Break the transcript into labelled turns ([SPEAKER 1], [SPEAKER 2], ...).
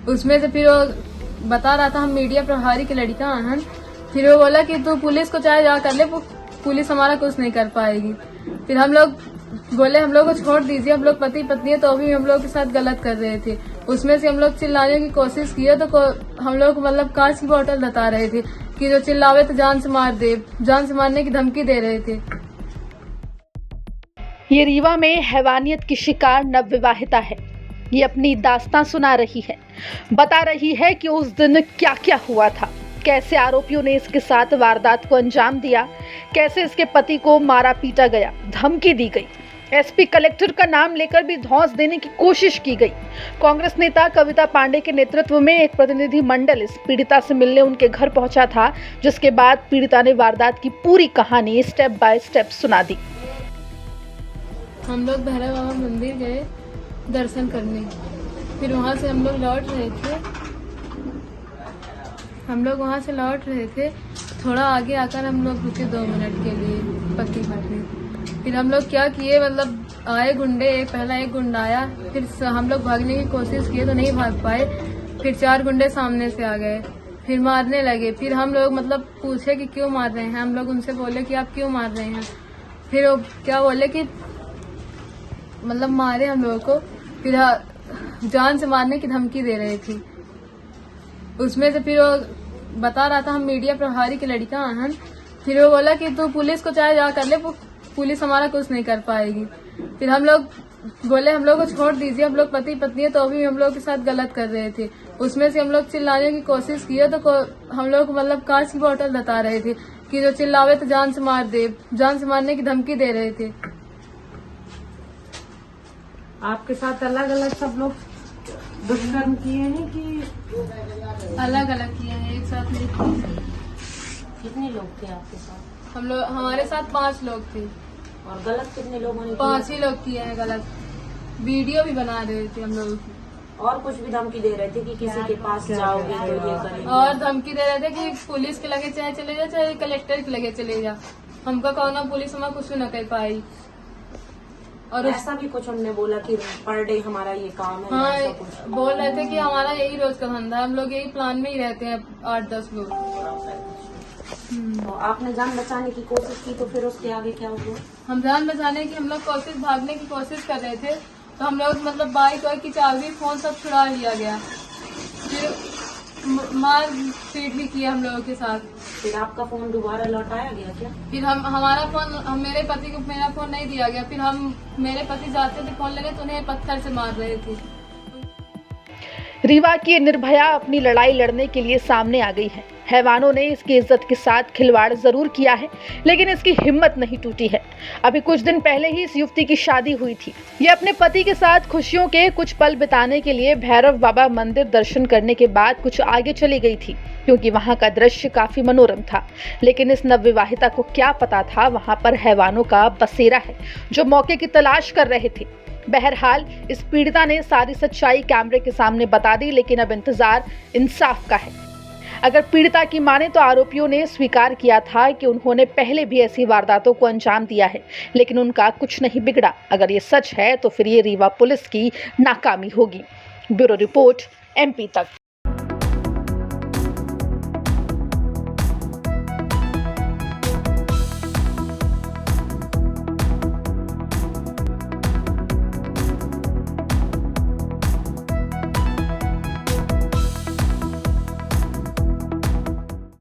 [SPEAKER 1] उसमें से फिर वो बता रहा था हम मीडिया प्रभारी की लड़का हैं। फिर वो बोला कि तू पुलिस को चाहे जा कर ले, पुलिस हमारा कुछ नहीं कर पाएगी। फिर हम लोग बोले हम लोग को छोड़ दीजिए, हम लोग पति पत्नी है, तो भी हम लोग के साथ गलत कर रहे थे। उसमें से हम लोग चिल्लाने की कोशिश किए तो हम लोग मतलब कांच की बोतल बता रहे थे कि जो चिल्लावे तो जान से मार दे, जान से मारने की धमकी दे रहे थे।
[SPEAKER 2] ये रीवा में हैवानियत की शिकार नवविवाहिता है। ये अपनी दास्तां सुना रही है, बता रही है कि उस दिन क्या क्या हुआ था, कैसे आरोपियों ने इसके साथ वारदात को अंजाम दिया, कैसे इसके पति को मारा पीटा गया, धमकी दी गई, एसपी कलेक्टर का नाम लेकर भी धौंस देने की कोशिश की गई। कांग्रेस नेता कविता पांडे के नेतृत्व में एक प्रतिनिधि मंडल इस पीड़िता से मिलने उनके घर पहुंचा था, जिसके बाद पीड़िता ने वारदात की पूरी कहानी स्टेप बाय स्टेप सुना दी।
[SPEAKER 1] हम लोग भैरव बाबा मंदिर गए दर्शन करने, फिर वहाँ से हम लोग लौट रहे थे। थोड़ा आगे आकर हम लोग रुके 2 मिनट के लिए पति पत्नी। फिर हम लोग क्या किए, मतलब आए गुंडे, पहला एक गुंडा आया, फिर हम लोग भागने की कोशिश किए तो नहीं भाग पाए। फिर 4 गुंडे सामने से आ गए, फिर मारने लगे। फिर हम लोग मतलब पूछे कि क्यों मार रहे हैं, हम लोग उनसे बोले कि आप क्यों मार रहे हैं। फिर वो क्या बोले कि मतलब मारे हम लोगों को, फिर जान से मारने की धमकी दे रहे थे। उसमें से फिर वो बता रहा था हम मीडिया प्रभारी की लड़का हैं। फिर वो बोला कि तू पुलिस को चाहे जा कर ले, पुलिस हमारा कुछ नहीं कर पाएगी। फिर हम लोग बोले हम लोग को छोड़ दीजिए, हम लोग पति पत्नी है, तो भी हम लोग के साथ गलत कर रहे थे। उसमें से हम लोग चिल्लाने की कोशिश किए तो हम लोग मतलब कांच की बोतल बता रहे थे कि जो चिल्लावे तो जान से मार दे, जान से मारने की धमकी दे रहे थे।
[SPEAKER 3] आपके साथ अलग अलग सब लोग दुष्कर्म किए हैं कि
[SPEAKER 1] अलग अलग किए हैं, एक साथ नहीं किए।
[SPEAKER 3] कितने लोग थे आपके साथ?
[SPEAKER 1] हमारे साथ 5 लोग थे।
[SPEAKER 3] और गलत कितने लोगों ने
[SPEAKER 1] 5 ही लोग किए हैं गलत। वीडियो भी बना रहे थे हम लोगों की।
[SPEAKER 3] और कुछ भी धमकी दे रहे थे कि किसी के पास जाओगे तो ये करेंगे,
[SPEAKER 1] और धमकी दे रहे थे कि पुलिस के लगे चाहे चले जा, चाहे कलेक्टर के लगे चले जा, हमका कौन पुलिस हमारा कुछ न कर पाई।
[SPEAKER 3] और ऐसा भी कुछ हमने बोला कि पर डे हमारा ये काम है।
[SPEAKER 1] हाँ,
[SPEAKER 3] ऐसा कुछ
[SPEAKER 1] बोल रहे थे कि हमारा यही रोज का धंधा है, हम लोग यही प्लान में ही रहते हैं 8-10 लोग।
[SPEAKER 3] तो आपने जान बचाने की कोशिश की, तो फिर उसके आगे क्या हुआ?
[SPEAKER 1] हम जान बचाने की हम लोग भागने की कोशिश कर रहे थे, तो हम लोग मतलब बाइक की चाबी, फोन सब छुड़ा लिया गया। फिर मार पीट भी किया हम लोगों के साथ।
[SPEAKER 3] फिर आपका फोन दोबारा लौटाया गया क्या?
[SPEAKER 1] फिर हमारा फोन, मेरे पति को मेरा फोन नहीं दिया गया। फिर मेरे पति जाते थे फोन लेने तो उन्हें पत्थर से मार रहे थे।
[SPEAKER 2] रीवा की निर्भया अपनी लड़ाई लड़ने के लिए सामने आ गई है। हैवानों ने इसकी इज्जत के साथ खिलवाड़ जरूर किया है, लेकिन इसकी हिम्मत नहीं टूटी है। अभी कुछ दिन पहले ही इस युवती की शादी हुई थी। ये अपने पति के साथ खुशियों के कुछ पल बिताने के लिए भैरव बाबा मंदिर दर्शन करने के बाद कुछ आगे चली गई थी, क्योंकि वहां का दृश्य काफी मनोरम था। लेकिन इस नवविवाहिता को क्या पता था वहां पर हैवानों का बसेरा है जो मौके की तलाश कर रहे थे। बहरहाल इस पीड़िता ने सारी सच्चाई कैमरे के सामने बता दी, लेकिन अब इंतजार इंसाफ का है। अगर पीड़िता की माने तो आरोपियों ने स्वीकार किया था कि उन्होंने पहले भी ऐसी वारदातों को अंजाम दिया है, लेकिन उनका कुछ नहीं बिगड़ा। अगर ये सच है तो फिर ये रीवा पुलिस की नाकामी होगी। ब्यूरो रिपोर्ट MP तक।